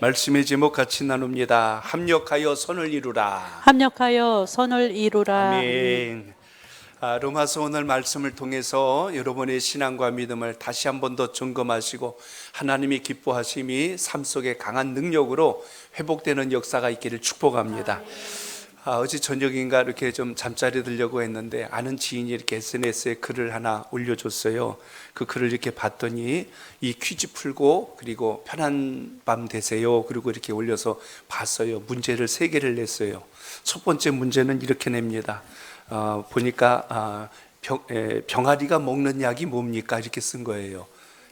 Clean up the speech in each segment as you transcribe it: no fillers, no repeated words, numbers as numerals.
말씀의 제목 같이 나눕니다. 합력하여 선을 이루라. 합력하여 선을 이루라. 아멘. 로마서 오늘 말씀을 통해서 여러분의 신앙과 믿음을 다시 한 번 더 점검하시고 하나님이 기뻐하심이 삶 속에 강한 능력으로 회복되는 역사가 있기를 축복합니다. 어제 저녁인가 이렇게 좀 잠자리 들려고 했는데 아는 지인이 이렇게 SNS에 글을 하나 올려줬어요. 그 글을 이렇게 봤더니 이 퀴즈 풀고 그리고 편한 밤 되세요. 그리고 이렇게 올려서 봤어요. 문제를 3개를 냈어요. 첫 번째 문제는 이렇게 냅니다. 보니까 병아리가 먹는 약이 뭡니까? 이렇게 쓴 거예요.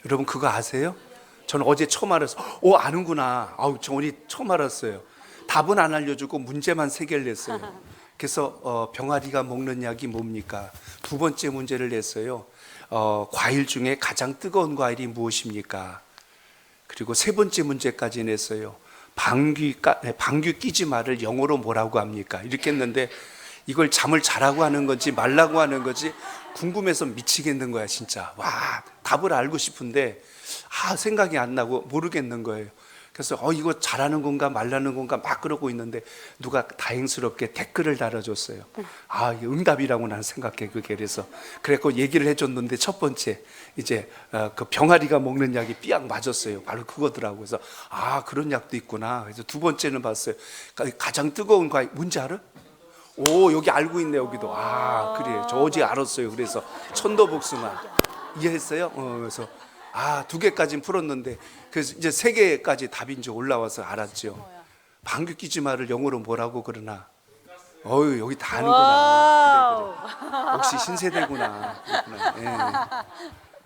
여러분 그거 아세요? 저는 어제 처음 알았어요. 아는구나. 저 오늘 처음 알았어요. 답은 안 알려주고 문제만 3개를 냈어요. 그래서 병아리가 먹는 약이 뭡니까? 두 번째 문제를 냈어요. 과일 중에 가장 뜨거운 과일이 무엇입니까? 그리고 세 번째 문제까지 냈어요. 방귀 끼지 말을 영어로 뭐라고 합니까? 이렇게 했는데 이걸 잠을 자라고 하는 건지 말라고 하는 건지 궁금해서 미치겠는 거야 진짜. 답을 알고 싶은데 생각이 안 나고 모르겠는 거예요. 그래서 이거 잘하는 건가 말라는 건가 막 그러고 있는데 누가 다행스럽게 댓글을 달아줬어요. 이게 응답이라고 나는 생각해. 그게 그래서 얘기를 해줬는데 첫 번째 이제 그 병아리가 먹는 약이 삐약 맞았어요. 바로 그거더라고. 그래서 그런 약도 있구나. 그래서 두 번째는 봤어요. 가장 뜨거운 과일 뭔지 알아? 여기 알고 있네. 여기도 그래 저 어제 알았어요. 그래서 천도복숭아 이해했어요? 그래서 2개까지는 풀었는데 그래서 이제 3개까지 답이 이제 올라와서 알았죠. 방귀 끼지 말을 영어로 뭐라고 그러나? 여기 다 아는구나. 그래. 역시 신세대구나.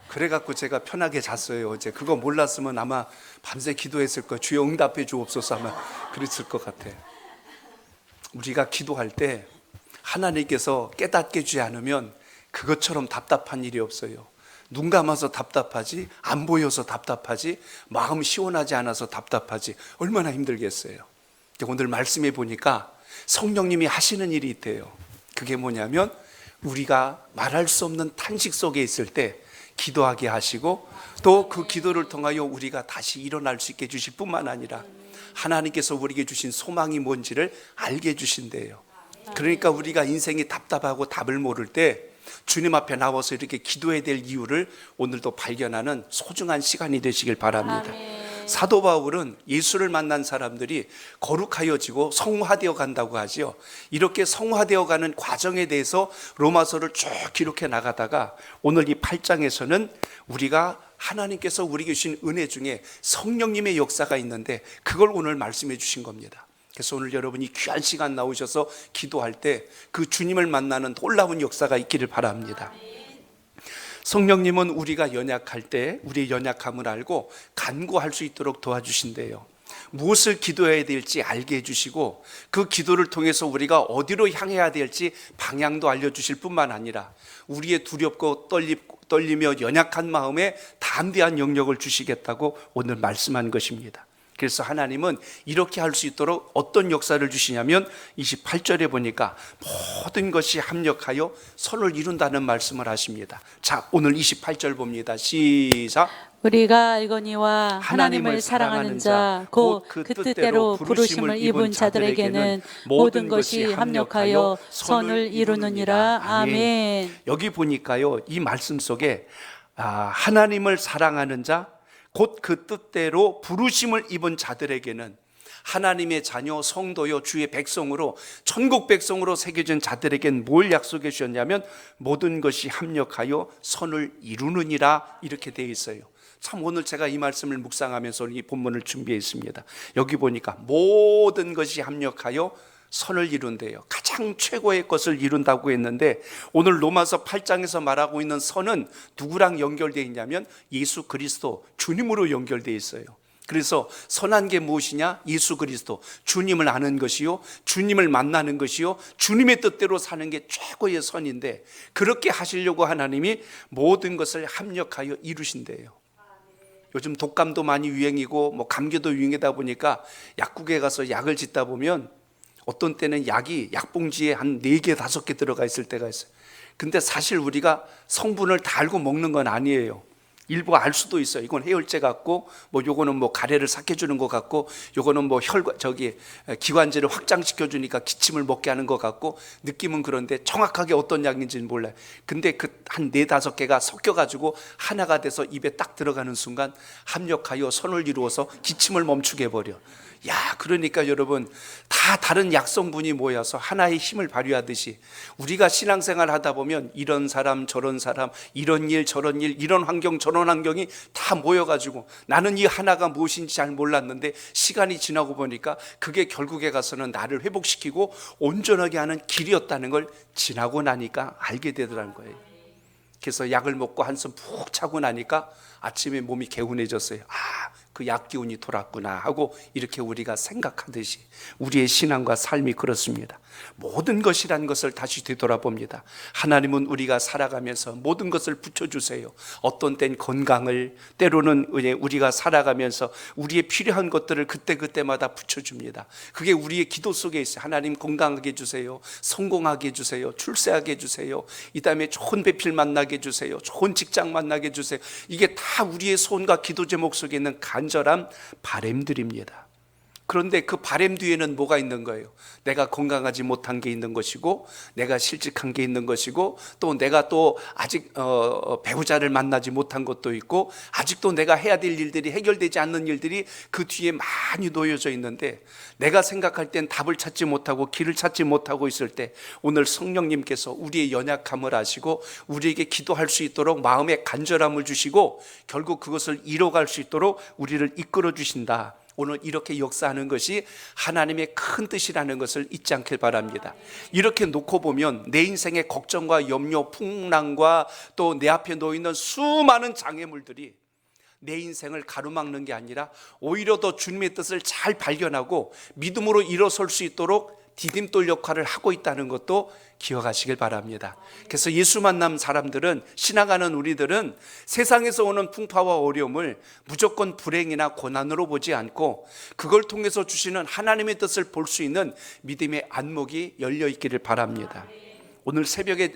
그래갖고 제가 편하게 잤어요. 어제 그거 몰랐으면 아마 밤새 기도했을 거예요. 주여 응답해 주옵소서 아마 그랬을 것 같아. 우리가 기도할 때 하나님께서 깨닫게 해주지 않으면 그것처럼 답답한 일이 없어요. 눈 감아서 답답하지, 안 보여서 답답하지, 마음 시원하지 않아서 답답하지, 얼마나 힘들겠어요. 오늘 말씀해 보니까 성령님이 하시는 일이 있대요. 그게 뭐냐면 우리가 말할 수 없는 탄식 속에 있을 때 기도하게 하시고 또 그 기도를 통하여 우리가 다시 일어날 수 있게 해주실 뿐만 아니라 하나님께서 우리에게 주신 소망이 뭔지를 알게 해주신대요. 그러니까 우리가 인생이 답답하고 답을 모를 때 주님 앞에 나와서 이렇게 기도해야 될 이유를 오늘도 발견하는 소중한 시간이 되시길 바랍니다. 사도 바울은 예수를 만난 사람들이 거룩하여지고 성화되어 간다고 하지요. 이렇게 성화되어 가는 과정에 대해서 로마서를 쭉 기록해 나가다가 오늘 이 8장에서는 우리가 하나님께서 우리에게 주신 은혜 중에 성령님의 역사가 있는데 그걸 오늘 말씀해 주신 겁니다. 그래서 오늘 여러분이 귀한 시간 나오셔서 기도할 때 그 주님을 만나는 놀라운 역사가 있기를 바랍니다. 성령님은 우리가 연약할 때 우리의 연약함을 알고 간구할 수 있도록 도와주신대요. 무엇을 기도해야 될지 알게 해주시고 그 기도를 통해서 우리가 어디로 향해야 될지 방향도 알려주실 뿐만 아니라 우리의 두렵고 떨리며 연약한 마음에 담대한 영역을 주시겠다고 오늘 말씀한 것입니다. 그래서 하나님은 이렇게 할 수 있도록 어떤 역사를 주시냐면 28절에 보니까 모든 것이 합력하여 선을 이룬다는 말씀을 하십니다. 자, 오늘 28절 봅니다. 시작. 우리가 알거니와 하나님을 사랑하는 자 곧 그 뜻대로 부르심을 입은 자들에게는 모든 것이 합력하여 선을 이루느니라. 아멘. 여기 보니까요 이 말씀 속에 하나님을 사랑하는 자 곧 그 뜻대로 부르심을 입은 자들에게는 하나님의 자녀 성도요 주의 백성으로 천국 백성으로 새겨진 자들에게는 뭘 약속해 주셨냐면 모든 것이 합력하여 선을 이루느니라 이렇게 되어 있어요. 참 오늘 제가 이 말씀을 묵상하면서 이 본문을 준비했습니다. 여기 보니까 모든 것이 합력하여 선을 이룬대요. 가장 최고의 것을 이룬다고 했는데 오늘 로마서 8장에서 말하고 있는 선은 누구랑 연결되어 있냐면 예수 그리스도 주님으로 연결되어 있어요. 그래서 선한 게 무엇이냐? 예수 그리스도 주님을 아는 것이요 주님을 만나는 것이요 주님의 뜻대로 사는 게 최고의 선인데 그렇게 하시려고 하나님이 모든 것을 합력하여 이루신대요. 요즘 독감도 많이 유행이고 감기도 유행이다 보니까 약국에 가서 약을 짓다 보면 어떤 때는 약이 약봉지에 한 4개, 5개 들어가 있을 때가 있어요. 근데 사실 우리가 성분을 다 알고 먹는 건 아니에요. 일부 알 수도 있어요. 이건 해열제 같고, 뭐 요거는 뭐 가래를 삭혀주는 것 같고, 요거는 뭐 기관지를 확장시켜주니까 기침을 먹게 하는 것 같고, 느낌은 그런데 정확하게 어떤 약인지는 몰라요. 근데 그 한 4-5개가 섞여가지고 하나가 돼서 입에 딱 들어가는 순간 합력하여 선을 이루어서 기침을 멈추게 해버려. 야, 그러니까 여러분, 다 다른 약성분이 모여서 하나의 힘을 발휘하듯이 우리가 신앙생활 하다 보면 이런 사람 저런 사람, 이런 일 저런 일, 이런 환경 저런 환경이 다 모여가지고 나는 이 하나가 무엇인지 잘 몰랐는데 시간이 지나고 보니까 그게 결국에 가서는 나를 회복시키고 온전하게 하는 길이었다는 걸 지나고 나니까 알게 되더라는 거예요. 그래서 약을 먹고 한숨 푹 자고 나니까 아침에 몸이 개운해졌어요. 그 약 기운이 돌았구나 하고 이렇게 우리가 생각하듯이 우리의 신앙과 삶이 그렇습니다. 모든 것이란 것을 다시 되돌아봅니다. 하나님은 우리가 살아가면서 모든 것을 붙여주세요. 어떤 땐 건강을, 때로는 우리가 살아가면서 우리의 필요한 것들을 그때그때마다 붙여줍니다. 그게 우리의 기도 속에 있어요. 하나님 건강하게 해주세요, 성공하게 해주세요, 출세하게 해주세요, 이 다음에 좋은 배필 만나게 해주세요, 좋은 직장 만나게 해주세요. 이게 다 우리의 소원과 기도 제목 속에 있는 간절한 바램들입니다. 그런데 그 바램 뒤에는 뭐가 있는 거예요? 내가 건강하지 못한 게 있는 것이고, 내가 실직한 게 있는 것이고, 또 내가 또 아직 배우자를 만나지 못한 것도 있고, 아직도 내가 해야 될 일들이 해결되지 않는 일들이 그 뒤에 많이 놓여져 있는데, 내가 생각할 땐 답을 찾지 못하고 길을 찾지 못하고 있을 때 오늘 성령님께서 우리의 연약함을 아시고 우리에게 기도할 수 있도록 마음의 간절함을 주시고 결국 그것을 이뤄갈 수 있도록 우리를 이끌어 주신다. 오늘 이렇게 역사하는 것이 하나님의 큰 뜻이라는 것을 잊지 않길 바랍니다. 이렇게 놓고 보면 내 인생의 걱정과 염려, 풍랑과 또 내 앞에 놓이는 수많은 장애물들이 내 인생을 가로막는 게 아니라 오히려 더 주님의 뜻을 잘 발견하고 믿음으로 일어설 수 있도록 디딤돌 역할을 하고 있다는 것도 기억하시길 바랍니다. 그래서 예수 만난 사람들은, 신앙하는 우리들은 세상에서 오는 풍파와 어려움을 무조건 불행이나 고난으로 보지 않고 그걸 통해서 주시는 하나님의 뜻을 볼 수 있는 믿음의 안목이 열려 있기를 바랍니다. 오늘 새벽에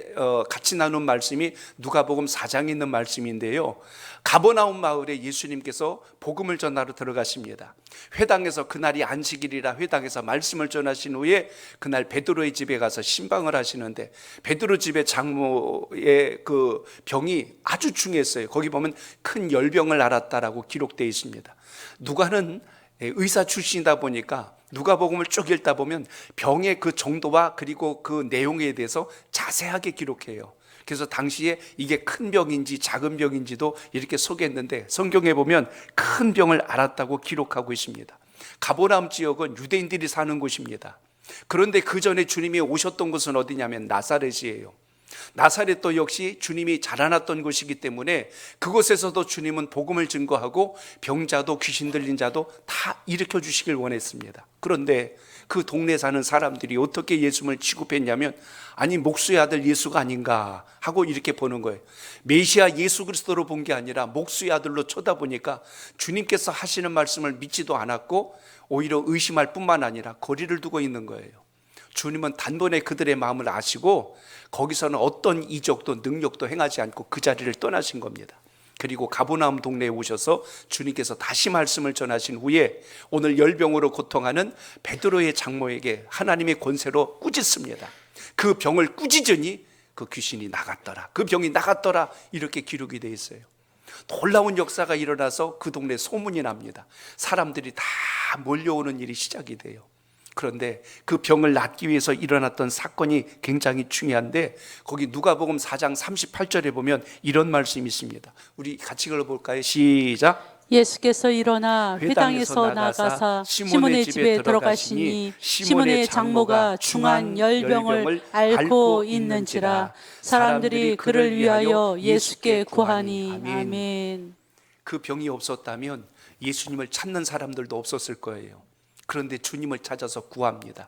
같이 나눈 말씀이 누가복음 4장에 있는 말씀인데요, 가버나움 마을에 예수님께서 복음을 전하러 들어가십니다. 회당에서, 그날이 안식일이라 회당에서 말씀을 전하신 후에 그날 베드로의 집에 가서 신방을 하시는데, 베드로 집의 장모의 그 병이 아주 중했어요. 거기 보면 큰 열병을 앓았다라고 기록되어 있습니다. 누가는 의사 출신이다 보니까 누가복음을 쭉 읽다 보면 병의 그 정도와 그리고 그 내용에 대해서 자세하게 기록해요. 그래서 당시에 이게 큰 병인지 작은 병인지도 이렇게 소개했는데 성경에 보면 큰 병을 앓았다고 기록하고 있습니다. 가버나움 지역은 유대인들이 사는 곳입니다. 그런데 그 전에 주님이 오셨던 곳은 어디냐면 나사렛이에요. 나사렛도 역시 주님이 자라났던 곳이기 때문에 그곳에서도 주님은 복음을 증거하고 병자도 귀신 들린 자도 다 일으켜 주시길 원했습니다. 그런데 그 동네 사는 사람들이 어떻게 예수님을 취급했냐면, 아니 목수의 아들 예수가 아닌가 하고 이렇게 보는 거예요. 메시아 예수 그리스도로 본 게 아니라 목수의 아들로 쳐다보니까 주님께서 하시는 말씀을 믿지도 않았고 오히려 의심할 뿐만 아니라 거리를 두고 있는 거예요. 주님은 단번에 그들의 마음을 아시고 거기서는 어떤 이적도 능력도 행하지 않고 그 자리를 떠나신 겁니다. 그리고 가버나움 동네에 오셔서 주님께서 다시 말씀을 전하신 후에 오늘 열병으로 고통하는 베드로의 장모에게 하나님의 권세로 꾸짖습니다. 그 병을 꾸짖으니 그 귀신이 나갔더라, 그 병이 나갔더라, 이렇게 기록이 되어 있어요. 놀라운 역사가 일어나서 그 동네 소문이 납니다. 사람들이 다 몰려오는 일이 시작이 돼요. 그런데 그 병을 낫기 위해서 일어났던 사건이 굉장히 중요한데, 거기 누가복음 4장 38절에 보면 이런 말씀이 있습니다. 우리 같이 읽어볼까요? 시작. 예수께서 일어나 회당에서 나가사 시몬의 집에 들어가시니 시몬의 장모가 중한 열병을 앓고 있는지라 사람들이 그를 위하여 예수께 구하니. 아멘. 그 병이 없었다면 예수님을 찾는 사람들도 없었을 거예요. 그런데 주님을 찾아서 구합니다.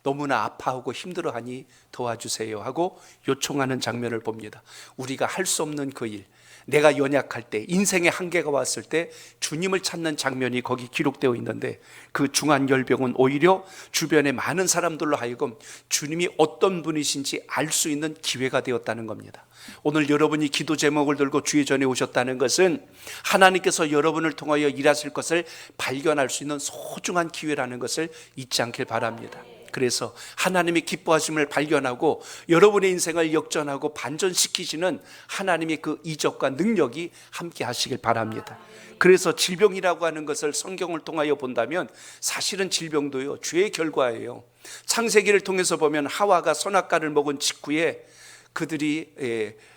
너무나 아파하고 힘들어하니 도와주세요 하고 요청하는 장면을 봅니다. 우리가 할 수 없는 그 일, 내가 연약할 때, 인생의 한계가 왔을 때 주님을 찾는 장면이 거기 기록되어 있는데, 그 중환열병은 오히려 주변의 많은 사람들로 하여금 주님이 어떤 분이신지 알 수 있는 기회가 되었다는 겁니다. 오늘 여러분이 기도 제목을 들고 주의 전에 오셨다는 것은 하나님께서 여러분을 통하여 일하실 것을 발견할 수 있는 소중한 기회라는 것을 잊지 않길 바랍니다. 그래서 하나님이 기뻐하심을 발견하고 여러분의 인생을 역전하고 반전시키시는 하나님의 그 이적과 능력이 함께 하시길 바랍니다. 그래서 질병이라고 하는 것을 성경을 통하여 본다면 사실은 질병도요, 죄의 결과예요. 창세기를 통해서 보면 하와가 선악과를 먹은 직후에 그들이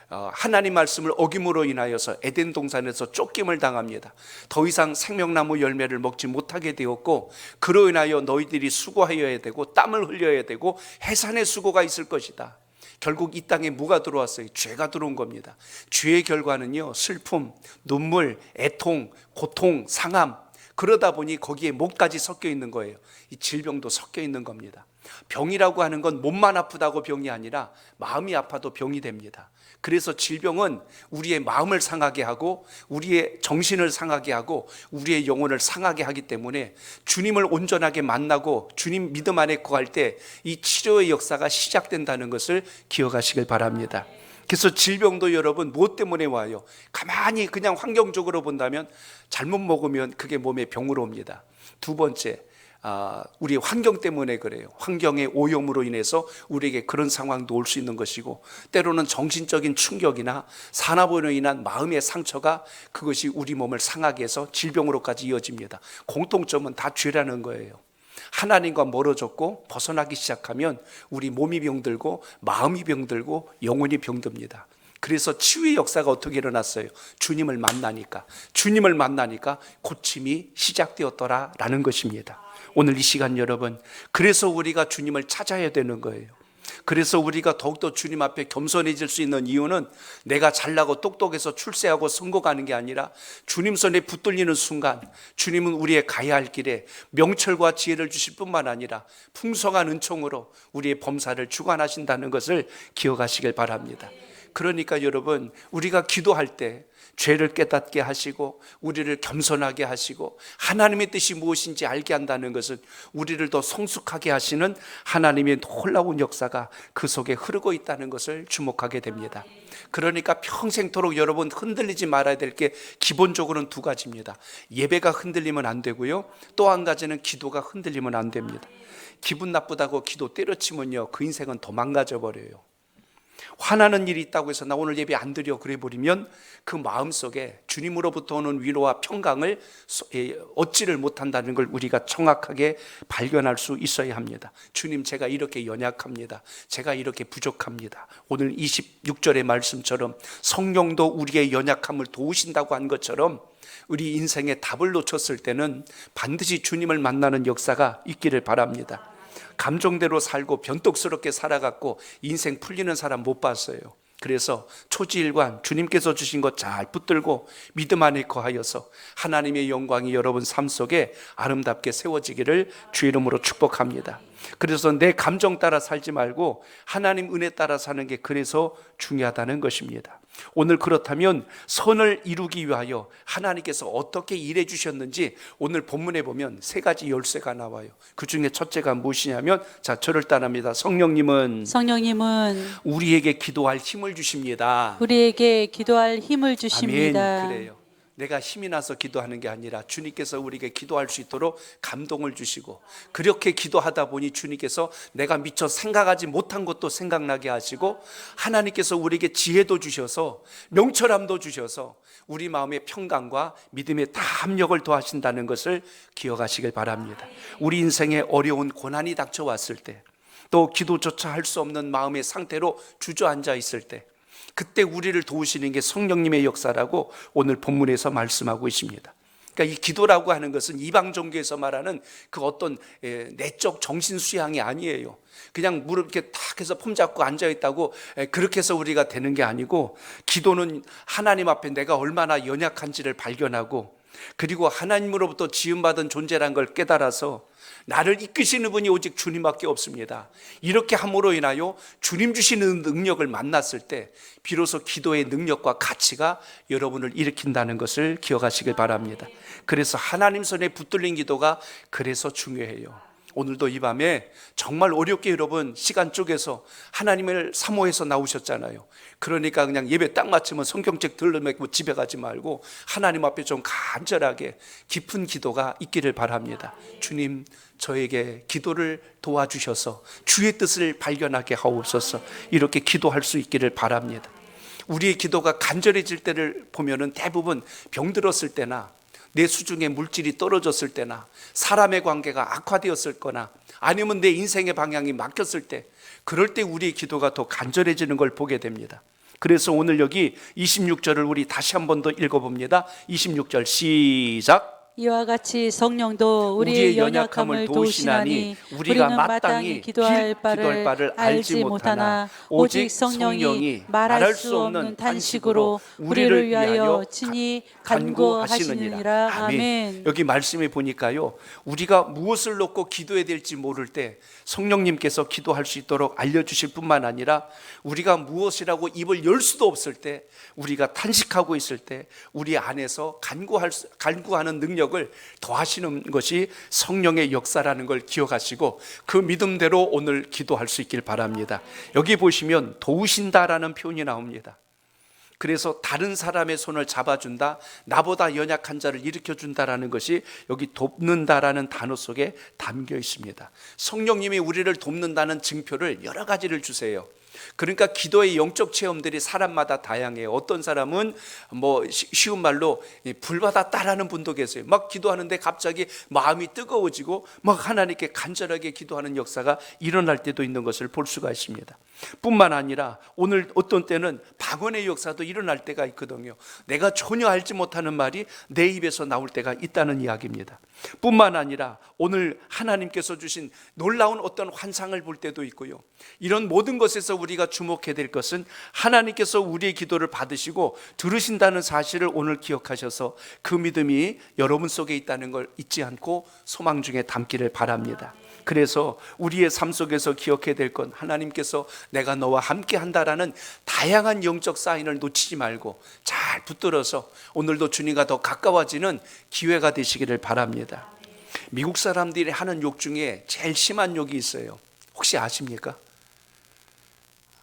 하나님 말씀을 어김으로 인하여서 에덴 동산에서 쫓김을 당합니다. 더 이상 생명나무 열매를 먹지 못하게 되었고, 그로 인하여 너희들이 수고하여야 되고 땀을 흘려야 되고 해산의 수고가 있을 것이다. 결국 이 땅에 뭐가 들어왔어요? 죄가 들어온 겁니다. 죄의 결과는요, 슬픔, 눈물, 애통, 고통, 상함, 그러다 보니 거기에 목까지 섞여 있는 거예요. 이 질병도 섞여 있는 겁니다. 병이라고 하는 건 몸만 아프다고 병이 아니라 마음이 아파도 병이 됩니다. 그래서 질병은 우리의 마음을 상하게 하고 우리의 정신을 상하게 하고 우리의 영혼을 상하게 하기 때문에 주님을 온전하게 만나고 주님 믿음 안에 거할 때 이 치료의 역사가 시작된다는 것을 기억하시길 바랍니다. 그래서 질병도 여러분 무엇 때문에 와요? 가만히 그냥 환경적으로 본다면 잘못 먹으면 그게 몸에 병으로 옵니다. 두 번째, 우리 환경 때문에 그래요. 환경의 오염으로 인해서 우리에게 그런 상황도 올 수 있는 것이고, 때로는 정신적인 충격이나 산화부로 인한 마음의 상처가 그것이 우리 몸을 상하게 해서 질병으로까지 이어집니다. 공통점은 다 죄라는 거예요. 하나님과 멀어졌고 벗어나기 시작하면 우리 몸이 병들고 마음이 병들고 영혼이 병듭니다. 그래서 치유의 역사가 어떻게 일어났어요? 주님을 만나니까 고침이 시작되었더라라는 것입니다. 오늘 이 시간 여러분, 그래서 우리가 주님을 찾아야 되는 거예요. 그래서 우리가 더욱더 주님 앞에 겸손해질 수 있는 이유는 내가 잘나고 똑똑해서 출세하고 성공하는 게 아니라 주님 손에 붙들리는 순간 주님은 우리의 가야 할 길에 명철과 지혜를 주실 뿐만 아니라 풍성한 은총으로 우리의 범사를 주관하신다는 것을 기억하시길 바랍니다. 그러니까 여러분, 우리가 기도할 때 죄를 깨닫게 하시고 우리를 겸손하게 하시고 하나님의 뜻이 무엇인지 알게 한다는 것은 우리를 더 성숙하게 하시는 하나님의 놀라운 역사가 그 속에 흐르고 있다는 것을 주목하게 됩니다. 그러니까 평생토록 여러분 흔들리지 말아야 될 게 기본적으로는 두 가지입니다. 예배가 흔들리면 안 되고요, 또 한 가지는 기도가 흔들리면 안 됩니다. 기분 나쁘다고 기도 때려치면요, 그 인생은 더 망가져 버려요. 화나는 일이 있다고 해서 나 오늘 예배 안 드려 그래 버리면 그 마음속에 주님으로부터 오는 위로와 평강을 얻지를 못한다는 걸 우리가 정확하게 발견할 수 있어야 합니다. 주님, 제가 이렇게 연약합니다. 제가 이렇게 부족합니다. 오늘 26절의 말씀처럼 성령도 우리의 연약함을 도우신다고 한 것처럼 우리 인생의 답을 놓쳤을 때는 반드시 주님을 만나는 역사가 있기를 바랍니다. 감정대로 살고 변덕스럽게 살아갔고 인생 풀리는 사람 못 봤어요. 그래서 초지일관 주님께서 주신 것 잘 붙들고 믿음 안에 거하여서 하나님의 영광이 여러분 삶 속에 아름답게 세워지기를 주 이름으로 축복합니다. 그래서 내 감정 따라 살지 말고 하나님 은혜 따라 사는 게 그래서 중요하다는 것입니다. 오늘 그렇다면 선을 이루기 위하여 하나님께서 어떻게 일해 주셨는지 오늘 본문에 보면 세 가지 열쇠가 나와요. 그 중에 첫째가 무엇이냐면, 자, 저를 따릅니다. 성령님은 우리에게 기도할 힘을 주십니다. 우리에게 기도할 힘을 주십니다. 아멘. 그래요. 내가 힘이 나서 기도하는 게 아니라 주님께서 우리에게 기도할 수 있도록 감동을 주시고, 그렇게 기도하다 보니 주님께서 내가 미처 생각하지 못한 것도 생각나게 하시고, 하나님께서 우리에게 지혜도 주셔서 명철함도 주셔서 우리 마음의 평강과 믿음의 다 합력을 더하신다는 것을 기억하시길 바랍니다. 우리 인생에 어려운 고난이 닥쳐왔을 때, 또 기도조차 할 수 없는 마음의 상태로 주저앉아 있을 때, 그때 우리를 도우시는 게 성령님의 역사라고 오늘 본문에서 말씀하고 있습니다. 그러니까 이 기도라고 하는 것은 이방 종교에서 말하는 그 어떤 내적 정신 수양이 아니에요. 그냥 무릎 이렇게 탁 해서 폼 잡고 앉아 있다고 그렇게 해서 우리가 되는 게 아니고, 기도는 하나님 앞에 내가 얼마나 연약한지를 발견하고 그리고 하나님으로부터 지음받은 존재란 걸 깨달아서 나를 이끄시는 분이 오직 주님밖에 없습니다. 이렇게 함으로 인하여 주님 주시는 능력을 만났을 때 비로소 기도의 능력과 가치가 여러분을 일으킨다는 것을 기억하시길 바랍니다. 그래서 하나님 손에 붙들린 기도가 그래서 중요해요. 오늘도 이 밤에 정말 어렵게 여러분 시간 쪼개서 하나님을 사모해서 나오셨잖아요. 그러니까 그냥 예배 딱 마치면 성경책 들러매고 집에 가지 말고 하나님 앞에 좀 간절하게 깊은 기도가 있기를 바랍니다. 주님, 저에게 기도를 도와주셔서 주의 뜻을 발견하게 하옵소서. 이렇게 기도할 수 있기를 바랍니다. 우리의 기도가 간절해질 때를 보면은 대부분 병들었을 때나 내 수중에 물질이 떨어졌을 때나 사람의 관계가 악화되었을 거나 아니면 내 인생의 방향이 막혔을 때, 그럴 때 우리의 기도가 더 간절해지는 걸 보게 됩니다. 그래서 오늘 여기 26절을 우리 다시 한 번 더 읽어봅니다. 26절 시작. 이와 같이 성령도 우리의 연약함을 도우시나니 우리가 마땅히 기도할 바를 알지 못하나 오직 성령이 말할 수 없는 탄식으로 우리를 위하여 친히 간구하시느니라. 아멘. 여기 말씀에 보니까요, 우리가 무엇을 놓고 기도해야 될지 모를 때 성령님께서 기도할 수 있도록 알려주실 뿐만 아니라 우리가 무엇이라고 입을 열 수도 없을 때, 우리가 탄식하고 있을 때 우리 안에서 간구하는 능력을 더하시는 것이 성령의 역사라는 걸 기억하시고 그 믿음대로 오늘 기도할 수 있길 바랍니다. 여기 보시면 도우신다라는 표현이 나옵니다. 그래서 다른 사람의 손을 잡아준다, 나보다 연약한 자를 일으켜준다라는 것이 여기 돕는다라는 단어 속에 담겨 있습니다. 성령님이 우리를 돕는다는 증표를 여러 가지를 주세요. 그러니까 기도의 영적 체험들이 사람마다 다양해요. 어떤 사람은 쉬운 말로 불받았다라는 분도 계세요. 막 기도하는데 갑자기 마음이 뜨거워지고 막 하나님께 간절하게 기도하는 역사가 일어날 때도 있는 것을 볼 수가 있습니다. 뿐만 아니라 오늘 어떤 때는 방언의 역사도 일어날 때가 있거든요. 내가 전혀 알지 못하는 말이 내 입에서 나올 때가 있다는 이야기입니다. 뿐만 아니라 오늘 하나님께서 주신 놀라운 어떤 환상을 볼 때도 있고요. 이런 모든 것에서 우리가 주목해야 될 것은 하나님께서 우리의 기도를 받으시고 들으신다는 사실을 오늘 기억하셔서 그 믿음이 여러분 속에 있다는 걸 잊지 않고 소망 중에 담기를 바랍니다. 그래서 우리의 삶 속에서 기억해야 될 건 하나님께서 내가 너와 함께 한다라는 다양한 영적 사인을 놓치지 말고 잘 붙들어서 오늘도 주님과 더 가까워지는 기회가 되시기를 바랍니다. 미국 사람들이 하는 욕 중에 제일 심한 욕이 있어요. 혹시 아십니까?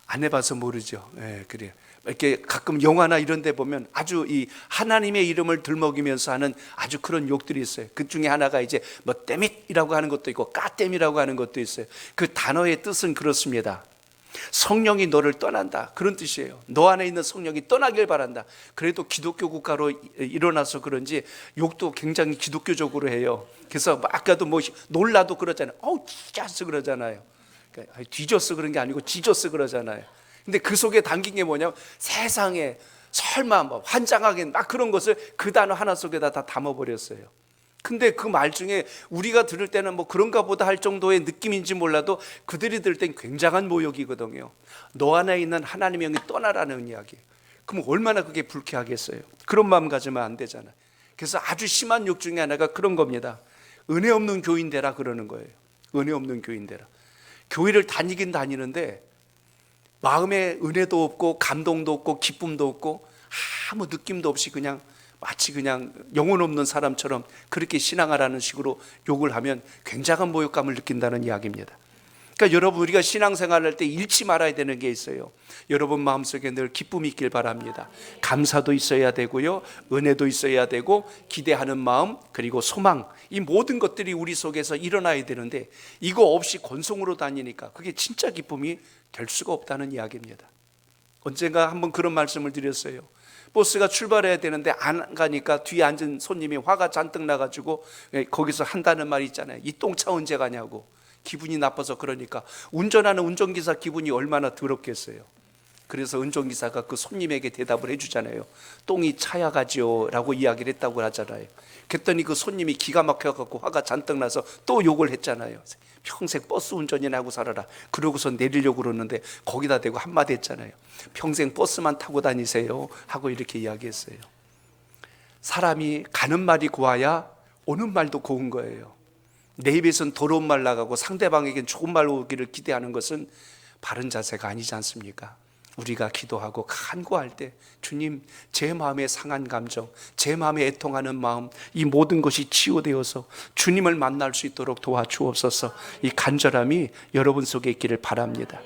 안 해봐서 모르죠. 그래요. 이렇게 가끔 영화나 이런 데 보면 아주 이 하나님의 이름을 들먹이면서 하는 아주 그런 욕들이 있어요. 그 중에 하나가 이제 땜잇이라고 하는 것도 있고 까땜이라고 하는 것도 있어요. 그 단어의 뜻은 그렇습니다. 성령이 너를 떠난다, 그런 뜻이에요. 너 안에 있는 성령이 떠나길 바란다. 그래도 기독교 국가로 일어나서 그런지 욕도 굉장히 기독교적으로 해요. 그래서 아까도 놀라도 그러잖아요. 뒤졌어 그러잖아요. 그러니까 뒤졌어 그런 게 아니고 지졌어 그러잖아요. 근데 그 속에 담긴 게 뭐냐면 세상에 설마 환장하게 막 그런 것을 그 단어 하나 속에다 다 담아버렸어요. 근데 그 말 중에 우리가 들을 때는 그런가 보다 할 정도의 느낌인지 몰라도 그들이 들을 땐 굉장한 모욕이거든요. 너 안에 있는 하나님의 영이 떠나라는 이야기. 그럼 얼마나 그게 불쾌하겠어요. 그런 마음 가지면 안 되잖아요. 그래서 아주 심한 욕 중에 하나가 그런 겁니다. 은혜 없는 교인 되라 그러는 거예요. 은혜 없는 교인 되라. 교회를 다니긴 다니는데 마음에 은혜도 없고 감동도 없고 기쁨도 없고 아무 느낌도 없이 그냥 마치 그냥 영혼 없는 사람처럼 그렇게 신앙하라는 식으로 욕을 하면 굉장한 모욕감을 느낀다는 이야기입니다. 그러니까 여러분, 우리가 신앙생활을 할 때 잃지 말아야 되는 게 있어요. 여러분 마음속에 늘 기쁨이 있길 바랍니다. 감사도 있어야 되고요, 은혜도 있어야 되고, 기대하는 마음, 그리고 소망, 이 모든 것들이 우리 속에서 일어나야 되는데 이거 없이 권속으로 다니니까 그게 진짜 기쁨이 될 수가 없다는 이야기입니다. 언젠가 한번 그런 말씀을 드렸어요. 버스가 출발해야 되는데 안 가니까 뒤에 앉은 손님이 화가 잔뜩 나가지고 거기서 한다는 말이 있잖아요. 이 똥차 언제 가냐고. 기분이 나빠서. 그러니까 운전하는 운전기사 기분이 얼마나 더럽겠어요. 그래서 운전기사가 그 손님에게 대답을 해주잖아요. 똥이 차야 가지요 라고 이야기를 했다고 하잖아요. 그랬더니 그 손님이 기가 막혀갖고 화가 잔뜩 나서 또 욕을 했잖아요. 평생 버스 운전이나 하고 살아라. 그러고서 내리려고 그러는데 거기다 대고 한마디 했잖아요. 평생 버스만 타고 다니세요 하고 이렇게 이야기했어요. 사람이 가는 말이 고와야 오는 말도 고운 거예요. 내 입에선 더러운 말 나가고 상대방에겐 좋은 말 오기를 기대하는 것은 바른 자세가 아니지 않습니까? 우리가 기도하고 간구할 때 주님, 제 마음의 상한 감정, 제 마음에 애통하는 마음, 이 모든 것이 치유되어서 주님을 만날 수 있도록 도와주옵소서. 이 간절함이 여러분 속에 있기를 바랍니다.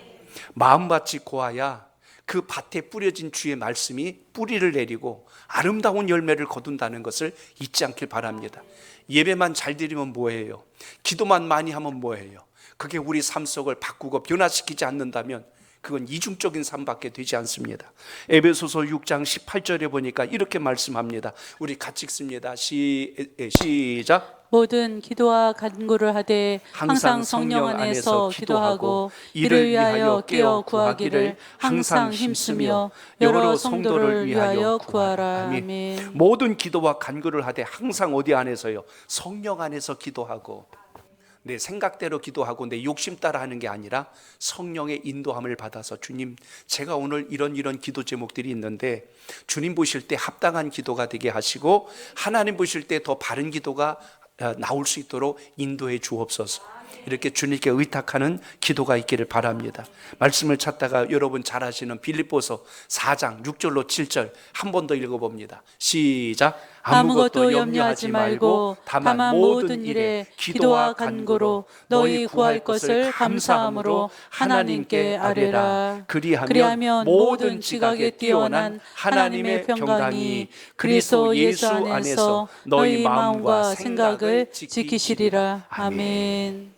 마음밭이 고와야 그 밭에 뿌려진 주의 말씀이 뿌리를 내리고 아름다운 열매를 거둔다는 것을 잊지 않길 바랍니다. 예배만 잘 드리면 뭐예요? 기도만 많이 하면 뭐예요? 그게 우리 삶 속을 바꾸고 변화시키지 않는다면 그건 이중적인 삶밖에 되지 않습니다. 에베소서 6장 18절에 보니까 이렇게 말씀합니다. 우리 같이 읽습니다. 시작. 모든 기도와 간구를 하되 항상 성령 안에서 기도하고 이를 위하여 깨어 구하기를 항상 힘쓰며 여러 성도를 위하여 구하라. 아멘. 모든 기도와 간구를 하되 항상 어디 안에서요? 성령 안에서 기도하고, 내 생각대로 기도하고 내 욕심 따라 하는 게 아니라 성령의 인도함을 받아서 주님, 제가 오늘 이런 기도 제목들이 있는데 주님 보실 때 합당한 기도가 되게 하시고 하나님 보실 때 더 바른 기도가 나올 수 있도록 인도해 주옵소서. 이렇게 주님께 의탁하는 기도가 있기를 바랍니다. 말씀을 찾다가 여러분 잘 아시는 빌립보서 4장 6절로 7절 한 번 더 읽어봅니다. 시작. 아무것도 염려하지 말고 다만 모든 일에 기도와 간구로 너희 구할 것을 감사함으로 하나님께 아뢰라. 그리하면 모든 지각에 뛰어난 하나님의 평강이 그리스도 예수 안에서 너희 마음과 생각을 지키시리라. 아멘.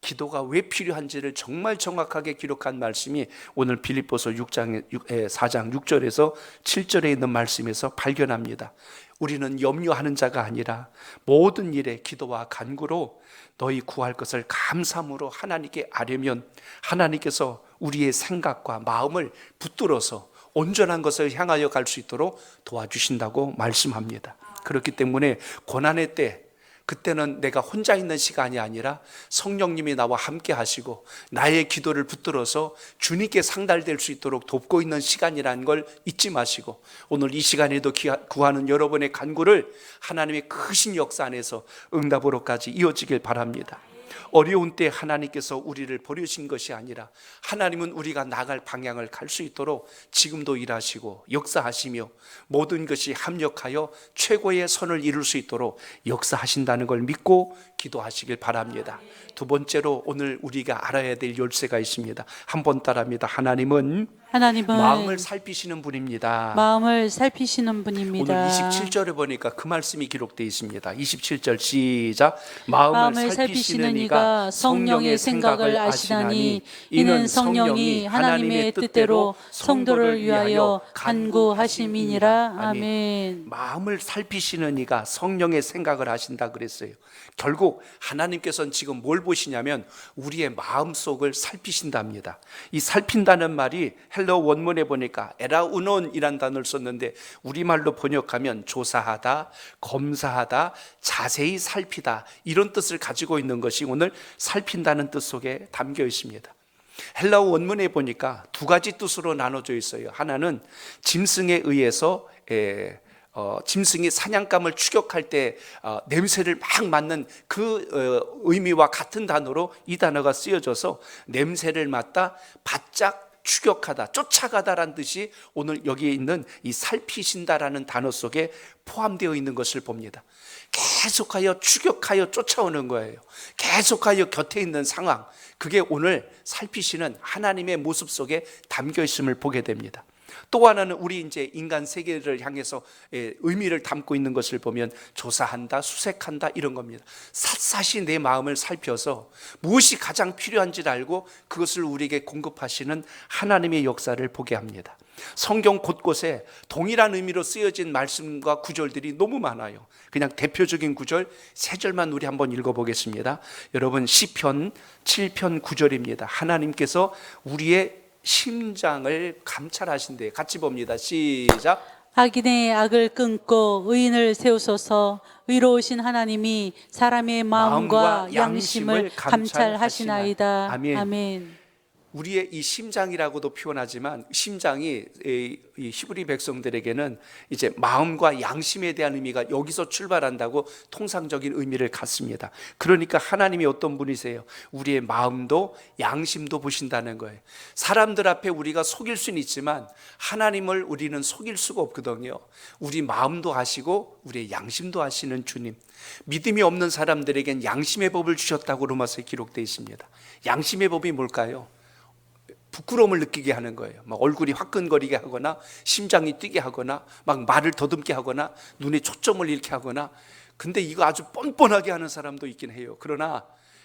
기도가 왜 필요한지를 정말 정확하게 기록한 말씀이 오늘 빌립보서 4장 6절에서 7절에 있는 말씀에서 발견합니다. 우리는 염려하는 자가 아니라 모든 일에 기도와 간구로 너희 구할 것을 감사함으로 하나님께 아뢰면 하나님께서 우리의 생각과 마음을 붙들어서 온전한 것을 향하여 갈 수 있도록 도와주신다고 말씀합니다. 그렇기 때문에 고난의 때, 그때는 내가 혼자 있는 시간이 아니라 성령님이 나와 함께 하시고 나의 기도를 붙들어서 주님께 상달될 수 있도록 돕고 있는 시간이라는 걸 잊지 마시고 오늘 이 시간에도 구하는 여러분의 간구를 하나님의 크신 역사 안에서 응답으로까지 이어지길 바랍니다. 어려운 때 하나님께서 우리를 버리신 것이 아니라 하나님은 우리가 나갈 방향을 갈 수 있도록 지금도 일하시고 역사하시며 모든 것이 합력하여 최고의 선을 이룰 수 있도록 역사하신다는 걸 믿고 기도하시길 바랍니다. 두 번째로 오늘 우리가 알아야 될 열쇠가 있습니다. 한번 따라합니다. 하나님은 마음을 살피시는 분입니다. 마음을 살피시는 분입니다. 오늘 27절에 보니까 그 말씀이 기록되어 있습니다. 27절 시작. 마음을 살피시는 이가 성령의 생각을 아시나니 이는 성령이 하나님의 뜻대로 성도를 위하여 간구하심이니라. 아멘. 마음을 살피시는 이가 성령의 생각을 아신다 그랬어요. 결국 하나님께서는 지금 뭘 보시냐면 우리의 마음속을 살피신답니다. 이 살핀다는 말이 헬러 원문에 보니까 에라우논이란 단어를 썼는데 우리말로 번역하면 조사하다, 검사하다, 자세히 살피다, 이런 뜻을 가지고 있는 것이 오늘 살핀다는 뜻 속에 담겨 있습니다. 헬라어 원문에 보니까 두 가지 뜻으로 나눠져 있어요. 하나는 짐승에 의해서 짐승이 사냥감을 추격할 때 냄새를 막 맡는 그 의미와 같은 단어로 이 단어가 쓰여져서 냄새를 맡다, 바짝 추격하다, 쫓아가다라는 뜻이 오늘 여기에 있는 이 살피신다라는 단어 속에 포함되어 있는 것을 봅니다. 계속하여 추격하여 쫓아오는 거예요. 계속하여 곁에 있는 상황, 그게 오늘 살피시는 하나님의 모습 속에 담겨 있음을 보게 됩니다. 또 하나는 우리 이제 인간 세계를 향해서 의미를 담고 있는 것을 보면 조사한다, 수색한다, 이런 겁니다. 샅샅이 내 마음을 살펴서 무엇이 가장 필요한지를 알고 그것을 우리에게 공급하시는 하나님의 역사를 보게 합니다. 성경 곳곳에 동일한 의미로 쓰여진 말씀과 구절들이 너무 많아요. 그냥 대표적인 구절 세 절만 우리 한번 읽어보겠습니다. 여러분, 시편 7편 9절입니다. 하나님께서 우리의 심장을 감찰하신대. 같이 봅니다. 시작. 악인의 악을 끊고 의인을 세우소서. 의로우신 하나님이 사람의 마음과 양심을 감찰하시나이다. 아멘. 아멘. 우리의 이 심장이라고도 표현하지만 심장이 이 히브리 백성들에게는 이제 마음과 양심에 대한 의미가 여기서 출발한다고 통상적인 의미를 갖습니다. 그러니까 하나님이 어떤 분이세요? 우리의 마음도 양심도 보신다는 거예요. 사람들 앞에 우리가 속일 수는 있지만 하나님을 우리는 속일 수가 없거든요. 우리 마음도 아시고 우리의 양심도 아시는 주님. 믿음이 없는 사람들에겐 양심의 법을 주셨다고 로마서에 기록되어 있습니다. 양심의 법이 뭘까요? 부끄러움을 느끼게 하는 거예요. 막 얼굴이 화끈거리게 하거나 심장이 뛰게 하거나 막 말을 더듬게 하거나 눈에 초점을 잃게 하거나. 근데 이거 아주 뻔뻔하게 하는 사람도 있긴 해요. 그러나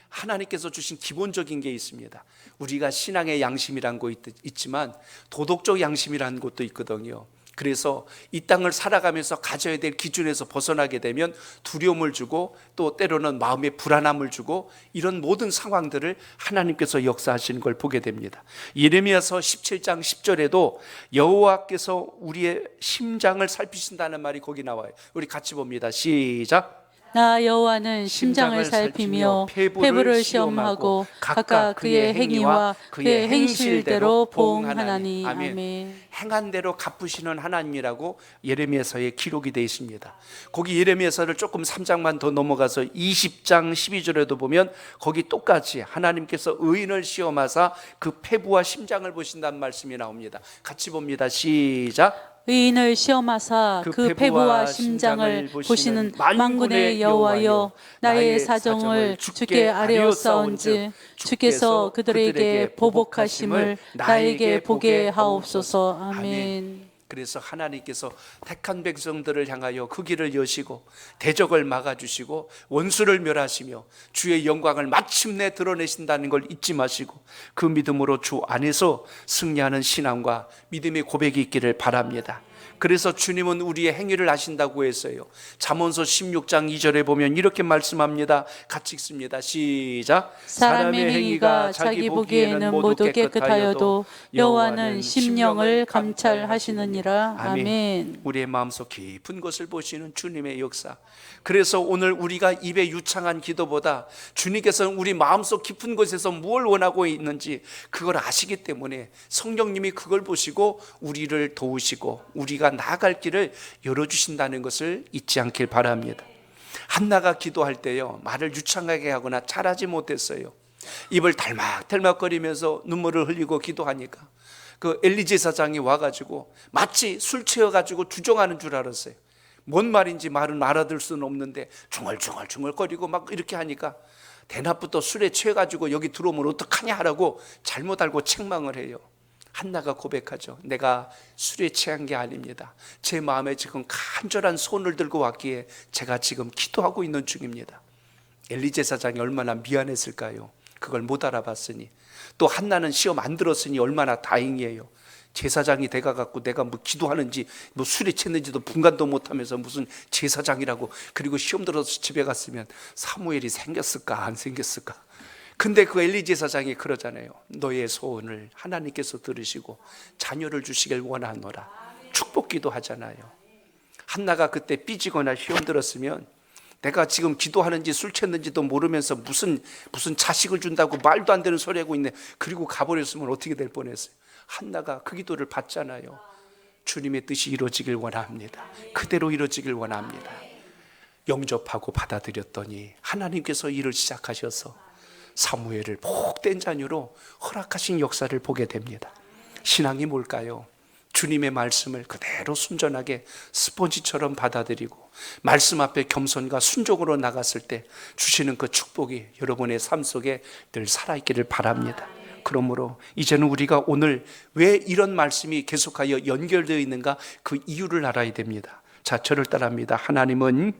하나님께서 주신 기본적인 게 있습니다. 우리가 신앙의 양심이란 거 있지만 도덕적 양심이라는 것도 있거든요. 그래서 이 땅을 살아가면서 가져야 될 기준에서 벗어나게 되면 두려움을 주고 또 때로는 마음의 불안함을 주고 이런 모든 상황들을 하나님께서 역사하시는 걸 보게 됩니다. 예레미야서 17장 10절에도 여호와께서 우리의 심장을 살피신다는 말이 거기 나와요. 우리 같이 봅니다. 시작. 나 여호와는 심장을 살피며 폐부를 시험하고 각각 그의 행위와 그의 행실대로 보응하나니. 아멘. 행한 대로 갚으시는 하나님이라고 예레미야서에 기록이 되어 있습니다. 거기 예레미야서를 조금 3장만 더 넘어가서 20장 12절에도 보면 거기 똑같이 하나님께서 의인을 시험하사 그 폐부와 심장을 보신다는 말씀이 나옵니다. 같이 봅니다. 시작. 의인을 시험하사 그 폐부와 심장을 보시는 만군의 여호와여, 나의 사정을 주께 아뢰었사온즉 주께서 그들에게 보복하심을 나에게 보게 하옵소서. 아멘. 그래서 하나님께서 택한 백성들을 향하여 그 길을 여시고 대적을 막아주시고 원수를 멸하시며 주의 영광을 마침내 드러내신다는 걸 잊지 마시고 그 믿음으로 주 안에서 승리하는 신앙과 믿음의 고백이 있기를 바랍니다. 그래서 주님은 우리의 행위를 아신다고 했어요. 잠언서 16장 2절에 보면 이렇게 말씀합니다. 같이 읽습니다. 시작. 사람의 행위가 자기 보기에는 모두 깨끗하여도 여호와는 심령을 감찰하시느니라. 아멘. 우리의 마음속 깊은 것을 보시는 주님의 역사. 그래서 오늘 우리가 입에 유창한 기도보다 주님께서는 우리 마음속 깊은 곳에서 무엇을 원하고 있는지 그걸 아시기 때문에 성령님이 그걸 보시고 우리를 도우시고 우리가 나아갈 길을 열어주신다는 것을 잊지 않길 바랍니다. 한나가 기도할 때요, 말을 유창하게 하거나 잘하지 못했어요. 입을 달막달막거리면서 눈물을 흘리고 기도하니까 그 엘리 제사장이 와가지고 마치 술 취해가지고 주정하는 줄 알았어요. 뭔 말인지 말은 알아들 수는 없는데 중얼중얼거리고 막 이렇게 하니까 대낮부터 술에 취해가지고 여기 들어오면 어떡하냐 하라고 잘못 알고 책망을 해요. 한나가 고백하죠. 내가 술에 취한 게 아닙니다. 제 마음에 지금 간절한 손을 들고 왔기에 제가 지금 기도하고 있는 중입니다. 엘리 제사장이 얼마나 미안했을까요? 그걸 못 알아봤으니. 또 한나는 시험 안 들었으니 얼마나 다행이에요. 제사장이 돼가갖고 내가 뭐 기도하는지 뭐 술에 취했는지도 분간도 못하면서 무슨 제사장이라고, 그리고 시험 들어서 집에 갔으면 사무엘이 생겼을까 안 생겼을까. 근데 그 엘리 제사장이 그러잖아요. 너의 소원을 하나님께서 들으시고 자녀를 주시길 원하노라. 축복기도 하잖아요. 한나가 그때 삐지거나 시험 들었으면 내가 지금 기도하는지 술 취했는지도 모르면서 무슨 자식을 준다고 말도 안 되는 소리 하고 있네. 그리고 가버렸으면 어떻게 될 뻔했어요. 한나가 그 기도를 받잖아요. 주님의 뜻이 이루어지길 원합니다. 그대로 이루어지길 원합니다. 영접하고 받아들였더니 하나님께서 일을 시작하셔서 사무엘을 복된 자녀로 허락하신 역사를 보게 됩니다. 신앙이 뭘까요? 주님의 말씀을 그대로 순전하게 스폰지처럼 받아들이고 말씀 앞에 겸손과 순종으로 나갔을 때 주시는 그 축복이 여러분의 삶 속에 늘 살아있기를 바랍니다. 그러므로 이제는 우리가 오늘 왜 이런 말씀이 계속하여 연결되어 있는가, 그 이유를 알아야 됩니다. 자, 저를 따라합니다. 하나님은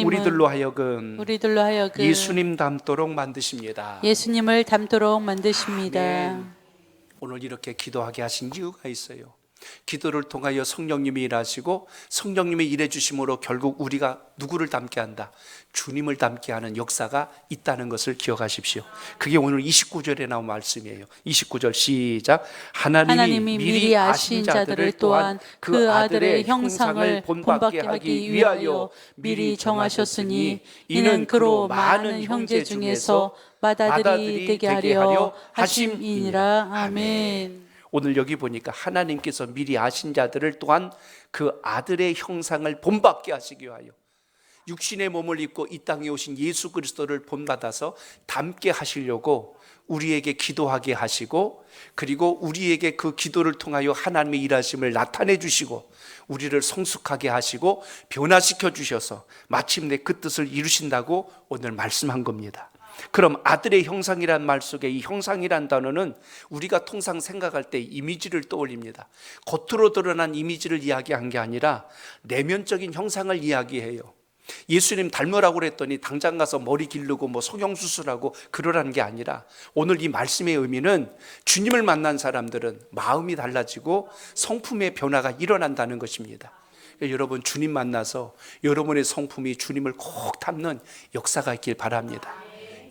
우리들로 하여금 예수님 닮도록 만드십니다. 예수님을 닮도록 만드십니다. 아멘. 오늘 이렇게 기도하게 하신 이유가 있어요. 기도를 통하여 성령님이 일하시고 성령님이 일해 주심으로 결국 우리가 누구를 닮게 한다? 주님을 닮게 하는 역사가 있다는 것을 기억하십시오. 그게 오늘 29절에 나온 말씀이에요. 29절 시작. 하나님이 미리 아신 자들을 또한 그 아들의 형상을 본받게 하기 위하여 미리 정하셨으니 이는 그로 많은 형제 중에서 맏아들이 되게 하려 하심이니라. 아멘. 오늘 여기 보니까 하나님께서 미리 아신 자들을 또한 그 아들의 형상을 본받게 하시기 위하여 육신의 몸을 입고 이 땅에 오신 예수 그리스도를 본받아서 닮게 하시려고 우리에게 기도하게 하시고, 그리고 우리에게 그 기도를 통하여 하나님의 일하심을 나타내 주시고 우리를 성숙하게 하시고 변화시켜 주셔서 마침내 그 뜻을 이루신다고 오늘 말씀한 겁니다. 그럼 아들의 형상이란 말 속에 이 형상이란 단어는 우리가 통상 생각할 때 이미지를 떠올립니다. 겉으로 드러난 이미지를 이야기한 게 아니라 내면적인 형상을 이야기해요. 예수님 닮으라고 그랬더니 당장 가서 머리 기르고 성형수술하고 그러라는 게 아니라, 오늘 이 말씀의 의미는 주님을 만난 사람들은 마음이 달라지고 성품의 변화가 일어난다는 것입니다. 여러분, 주님 만나서 여러분의 성품이 주님을 꼭 닮는 역사가 있길 바랍니다.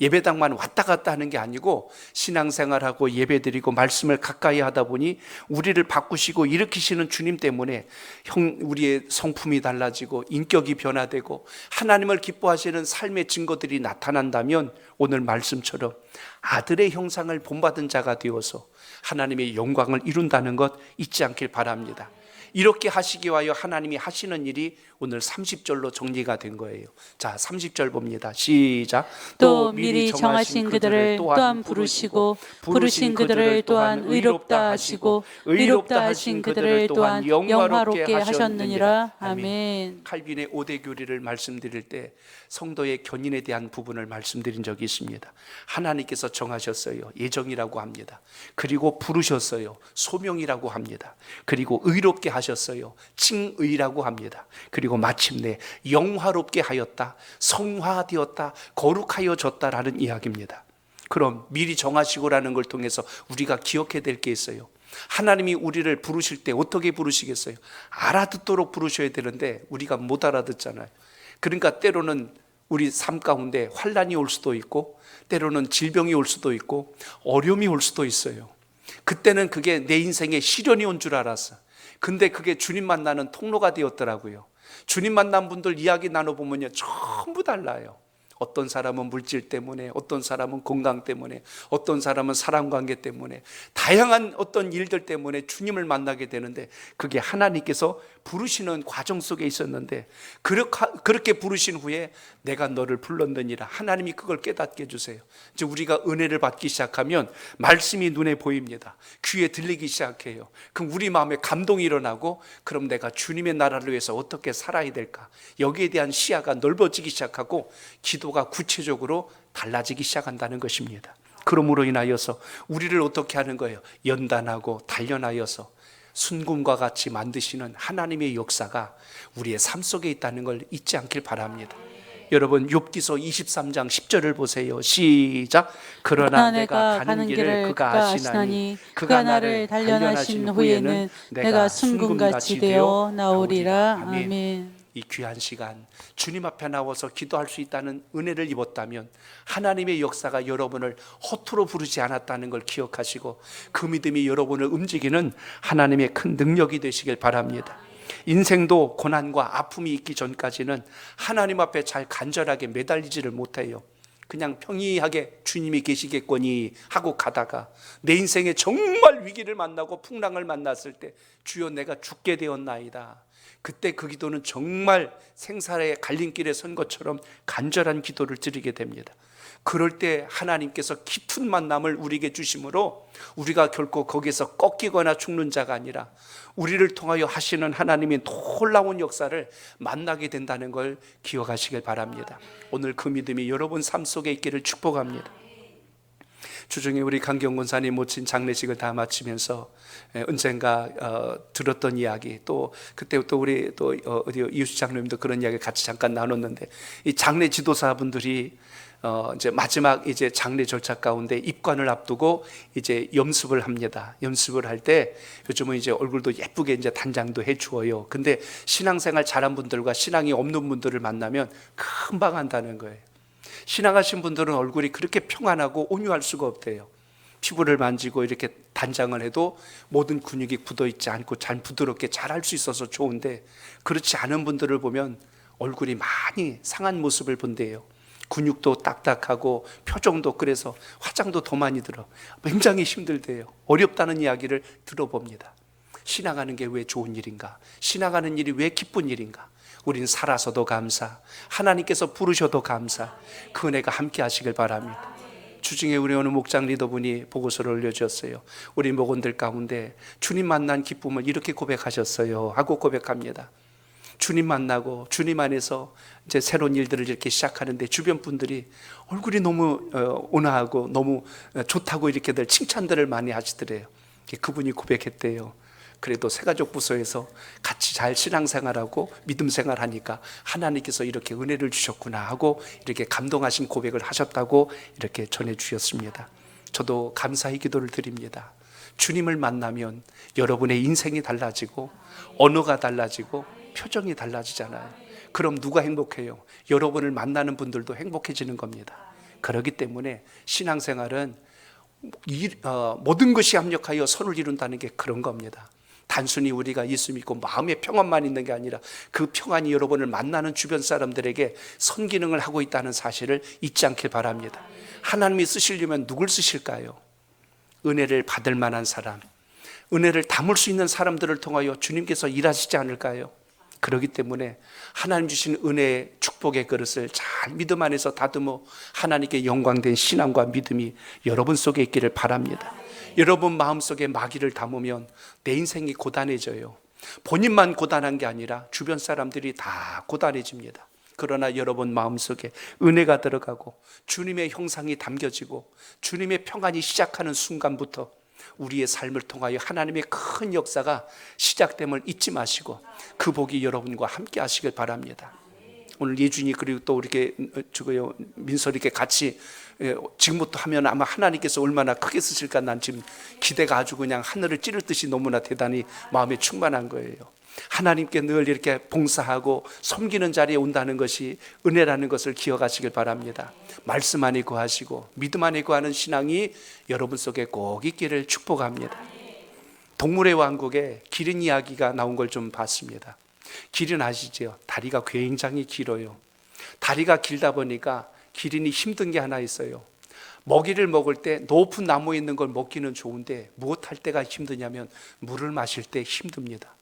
예배당만 왔다 갔다 하는 게 아니고 신앙생활하고 예배드리고 말씀을 가까이 하다 보니 우리를 바꾸시고 일으키시는 주님 때문에 우리의 성품이 달라지고 인격이 변화되고 하나님을 기뻐하시는 삶의 증거들이 나타난다면 오늘 말씀처럼 아들의 형상을 본받은 자가 되어서 하나님의 영광을 이룬다는 것 잊지 않길 바랍니다. 이렇게 하시기 위하여 하나님이 하시는 일이 오늘 30절로 정리가 된 거예요. 자, 30절 봅니다. 시작. 또 미리 정하신 그들을 또한 부르시고 부르신 그들을 또한 의롭다 하시고 의롭다 하신 그들을 또한 영화롭게 하셨느니라. 아멘. 칼빈의 5대 교리를 말씀드릴 때 성도의 견인에 대한 부분을 말씀드린 적이 있습니다. 하나님께서 정하셨어요. 예정이라고 합니다. 그리고 부르셨어요. 소명이라고 합니다. 그리고 의롭게 하셨어요. 칭의라고 합니다. 그리고 마침내 영화롭게 하였다, 성화되었다, 거룩하여졌다라는 이야기입니다. 그럼 미리 정하시고라는 걸 통해서 우리가 기억해야 될 게 있어요. 하나님이 우리를 부르실 때 어떻게 부르시겠어요? 알아듣도록 부르셔야 되는데 우리가 못 알아듣잖아요. 그러니까 때로는 우리 삶 가운데 환난이 올 수도 있고, 때로는 질병이 올 수도 있고, 어려움이 올 수도 있어요. 그때는 그게 내 인생에 시련이 온 줄 알았어. 근데 그게 주님 만나는 통로가 되었더라고요. 주님 만난 분들 이야기 나눠보면요, 전부 달라요. 어떤 사람은 물질 때문에, 어떤 사람은 건강 때문에, 어떤 사람은 사랑관계 때문에, 다양한 어떤 일들 때문에 주님을 만나게 되는데, 그게 하나님께서 부르시는 과정 속에 있었는데, 그렇게 부르신 후에 내가 너를 불렀느니라, 하나님이 그걸 깨닫게 해주세요. 이제 우리가 은혜를 받기 시작하면 말씀이 눈에 보입니다. 귀에 들리기 시작해요. 그럼 우리 마음에 감동이 일어나고, 그럼 내가 주님의 나라를 위해서 어떻게 살아야 될까, 여기에 대한 시야가 넓어지기 시작하고 기도가 구체적으로 달라지기 시작한다는 것입니다. 그러므로 인하여서 우리를 어떻게 하는 거예요? 연단하고 단련하여서 순금과 같이 만드시는 하나님의 역사가 우리의 삶 속에 있다는 걸 잊지 않길 바랍니다. 여러분, 욥기서 23장 10절을 보세요. 시작. 그러나 내가 가는 길을 그가 아시나니 그가 나를 단련하신 후에는 내가 순금같이 되어 나오리라. 아멘. 이 귀한 시간 주님 앞에 나와서 기도할 수 있다는 은혜를 입었다면 하나님의 역사가 여러분을 허투루 부르지 않았다는 걸 기억하시고 그 믿음이 여러분을 움직이는 하나님의 큰 능력이 되시길 바랍니다. 인생도 고난과 아픔이 있기 전까지는 하나님 앞에 잘 간절하게 매달리지를 못해요. 그냥 평이하게 주님이 계시겠거니 하고 가다가 내 인생에 정말 위기를 만나고 풍랑을 만났을 때 주여 내가 죽게 되었나이다. 그때 그 기도는 정말 생사의 갈림길에 선 것처럼 간절한 기도를 드리게 됩니다. 그럴 때 하나님께서 깊은 만남을 우리에게 주심으로 우리가 결코 거기에서 꺾이거나 죽는 자가 아니라 우리를 통하여 하시는 하나님의 놀라운 역사를 만나게 된다는 걸 기억하시길 바랍니다. 오늘 그 믿음이 여러분 삶 속에 있기를 축복합니다. 주중에 우리 강경 권사님 모친 장례식을 다 마치면서 언젠가 들었던 이야기, 또 그때 또 우리 또 어디 이유수 장로님도 그런 이야기 같이 잠깐 나눴는데, 이 장례 지도사분들이 이제 마지막 이제 장례 절차 가운데 입관을 앞두고 이제 염습을 합니다. 염습을 할 때 요즘은 이제 얼굴도 예쁘게 이제 단장도 해 주어요. 근데 신앙생활 잘한 분들과 신앙이 없는 분들을 만나면 금방 한다는 거예요. 신앙하신 분들은 얼굴이 그렇게 평안하고 온유할 수가 없대요. 피부를 만지고 이렇게 단장을 해도 모든 근육이 굳어 있지 않고 잘 부드럽게 잘 할 수 있어서 좋은데, 그렇지 않은 분들을 보면 얼굴이 많이 상한 모습을 본대요. 근육도 딱딱하고 표정도, 그래서 화장도 더 많이 들어 굉장히 힘들대요. 어렵다는 이야기를 들어봅니다. 신앙하는 게 왜 좋은 일인가? 신앙하는 일이 왜 기쁜 일인가? 우린 살아서도 감사, 하나님께서 부르셔도 감사, 그 은혜가 함께 하시길 바랍니다. 주중에 우리 어느 목장 리더분이 보고서를 올려주셨어요. 우리 목원들 가운데 주님 만난 기쁨을 이렇게 고백하셨어요 하고 고백합니다. 주님 만나고 주님 안에서 이제 새로운 일들을 이렇게 시작하는데 주변 분들이 얼굴이 너무 온화하고 너무 좋다고 이렇게들 칭찬들을 많이 하시더래요. 그분이 고백했대요. 그래도 새가족 부서에서 같이 잘 신앙생활하고 믿음생활하니까 하나님께서 이렇게 은혜를 주셨구나 하고 이렇게 감동하신 고백을 하셨다고 이렇게 전해주셨습니다. 저도 감사의 기도를 드립니다. 주님을 만나면 여러분의 인생이 달라지고 언어가 달라지고 표정이 달라지잖아요. 그럼 누가 행복해요? 여러분을 만나는 분들도 행복해지는 겁니다. 그렇기 때문에 신앙생활은 모든 것이 합력하여 선을 이룬다는 게 그런 겁니다. 단순히 우리가 예수 믿고 마음의 평안만 있는 게 아니라 그 평안이 여러분을 만나는 주변 사람들에게 선기능을 하고 있다는 사실을 잊지 않길 바랍니다. 하나님이 쓰시려면 누굴 쓰실까요? 은혜를 받을 만한 사람, 은혜를 담을 수 있는 사람들을 통하여 주님께서 일하시지 않을까요? 그렇기 때문에 하나님 주신 은혜의 축복의 그릇을 잘 믿음 안에서 다듬어 하나님께 영광된 신앙과 믿음이 여러분 속에 있기를 바랍니다. 여러분 마음속에 마귀를 담으면 내 인생이 고단해져요. 본인만 고단한 게 아니라 주변 사람들이 다 고단해집니다. 그러나 여러분 마음속에 은혜가 들어가고 주님의 형상이 담겨지고 주님의 평안이 시작하는 순간부터 우리의 삶을 통하여 하나님의 큰 역사가 시작됨을 잊지 마시고 그 복이 여러분과 함께 하시길 바랍니다. 오늘 예준이 그리고 또 이렇게 민서 이렇게 같이 지금부터 하면 아마 하나님께서 얼마나 크게 쓰실까, 난 지금 기대가 아주 그냥 하늘을 찌를 듯이 너무나 대단히 마음에 충만한 거예요. 하나님께 늘 이렇게 봉사하고 섬기는 자리에 온다는 것이 은혜라는 것을 기억하시길 바랍니다. 말씀 안에 거하시고 믿음 안에 거하는 신앙이 여러분 속에 꼭 있기를 축복합니다. 동물의 왕국에 기린 이야기가 나온 걸 좀 봤습니다. 기린 아시죠? 다리가 굉장히 길어요. 다리가 길다 보니까 기린이 힘든 게 하나 있어요. 먹이를 먹을 때 높은 나무에 있는 걸 먹기는 좋은데 무엇 할 때가 힘드냐면 물을 마실 때 힘듭니다.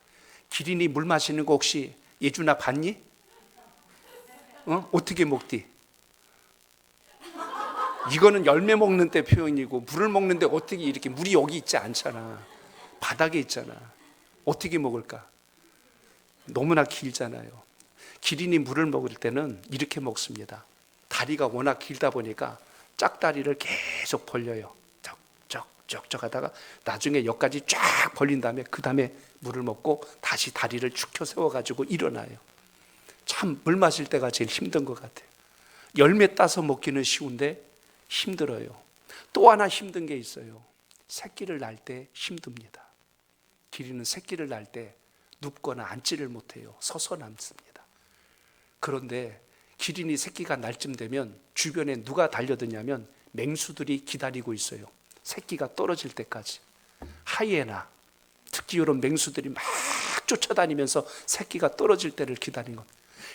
기린이 물 마시는 거 혹시 예준아 봤니? 어떻게 먹디? 이거는 열매 먹는 때 표현이고 물을 먹는데 어떻게 이렇게 물이 여기 있지 않잖아. 바닥에 있잖아. 어떻게 먹을까? 너무나 길잖아요. 기린이 물을 먹을 때는 이렇게 먹습니다. 다리가 워낙 길다 보니까 짝다리를 계속 벌려요. 쩍쩍쩍쩍 하다가 나중에 여기까지 쫙 벌린 다음에 그 다음에 물을 먹고 다시 다리를 축혀 세워가지고 일어나요. 참 물 마실 때가 제일 힘든 것 같아요. 열매 따서 먹기는 쉬운데 힘들어요. 또 하나 힘든 게 있어요. 새끼를 낳을 때 힘듭니다. 기린은 새끼를 낳을 때 눕거나 앉지를 못해요. 서서 남습니다. 그런데 기린이 새끼가 날 쯤 되면 주변에 누가 달려드냐면 맹수들이 기다리고 있어요. 새끼가 떨어질 때까지. 하이에나, 특히 이런 맹수들이 막 쫓아다니면서 새끼가 떨어질 때를 기다린 것.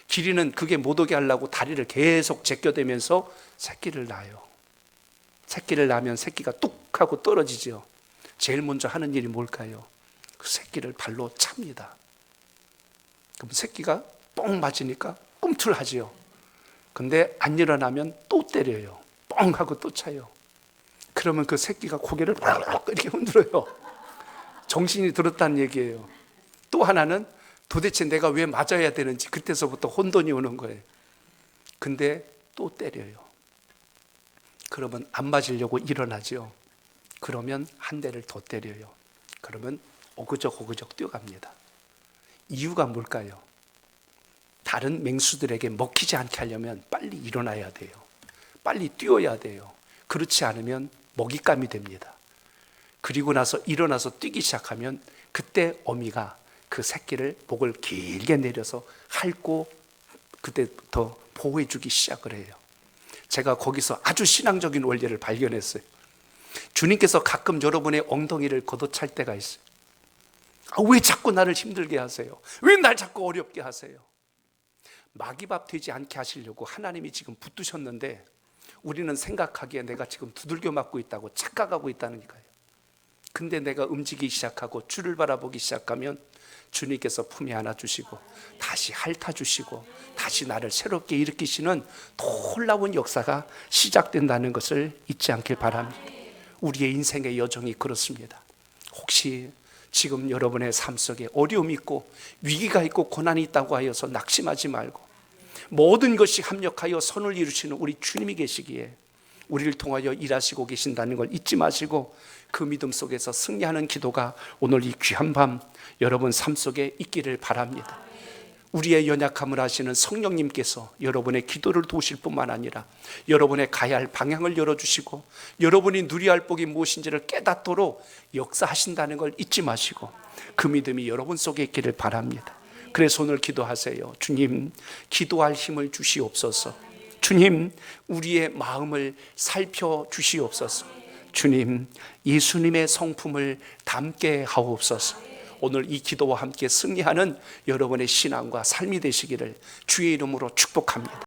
기린은 그게 못 오게 하려고 다리를 계속 제껴대면서 새끼를 낳아요. 새끼를 낳으면 새끼가 뚝 하고 떨어지죠. 제일 먼저 하는 일이 뭘까요? 그 새끼를 발로 찹니다. 그럼 새끼가 뻥 맞으니까 꿈틀하지요. 근데 안 일어나면 또 때려요. 뻥 하고 또 차요. 그러면 그 새끼가 고개를 이렇게 흔들어요. 정신이 들었다는 얘기예요. 또 하나는 도대체 내가 왜 맞아야 되는지 그때서부터 혼돈이 오는 거예요. 근데 또 때려요. 그러면 안 맞으려고 일어나죠. 그러면 한 대를 더 때려요. 그러면 오그적 뛰어갑니다. 이유가 뭘까요? 다른 맹수들에게 먹히지 않게 하려면 빨리 일어나야 돼요. 빨리 뛰어야 돼요. 그렇지 않으면 먹잇감이 됩니다. 그리고 나서 일어나서 뛰기 시작하면 그때 어미가 그 새끼를 목을 길게 내려서 핥고 그때부터 보호해 주기 시작을 해요. 제가 거기서 아주 신앙적인 원리를 발견했어요. 주님께서 가끔 여러분의 엉덩이를 걷어찰 때가 있어요. 왜 자꾸 나를 힘들게 하세요? 왜 날 자꾸 어렵게 하세요? 마귀밥 되지 않게 하시려고 하나님이 지금 붙드셨는데 우리는 생각하기에 내가 지금 두들겨 맞고 있다고 착각하고 있다는 거예요. 근데 내가 움직이기 시작하고 주를 바라보기 시작하면 주님께서 품에 안아주시고 다시 핥아주시고 다시 나를 새롭게 일으키시는 놀라운 역사가 시작된다는 것을 잊지 않길 바랍니다. 우리의 인생의 여정이 그렇습니다. 혹시 지금 여러분의 삶 속에 어려움이 있고 위기가 있고 고난이 있다고 하여서 낙심하지 말고 모든 것이 합력하여 선을 이루시는 우리 주님이 계시기에 우리를 통하여 일하시고 계신다는 걸 잊지 마시고 그 믿음 속에서 승리하는 기도가 오늘 이 귀한 밤 여러분 삶 속에 있기를 바랍니다. 우리의 연약함을 아시는 성령님께서 여러분의 기도를 도우실 뿐만 아니라 여러분의 가야 할 방향을 열어주시고 여러분이 누려야 할 복이 무엇인지를 깨닫도록 역사하신다는 걸 잊지 마시고 그 믿음이 여러분 속에 있기를 바랍니다. 그래서 오늘 기도하세요. 주님, 기도할 힘을 주시옵소서. 주님, 우리의 마음을 살펴주시옵소서. 주님, 예수님의 성품을 담게 하옵소서. 오늘 이 기도와 함께 승리하는 여러분의 신앙과 삶이 되시기를 주의 이름으로 축복합니다.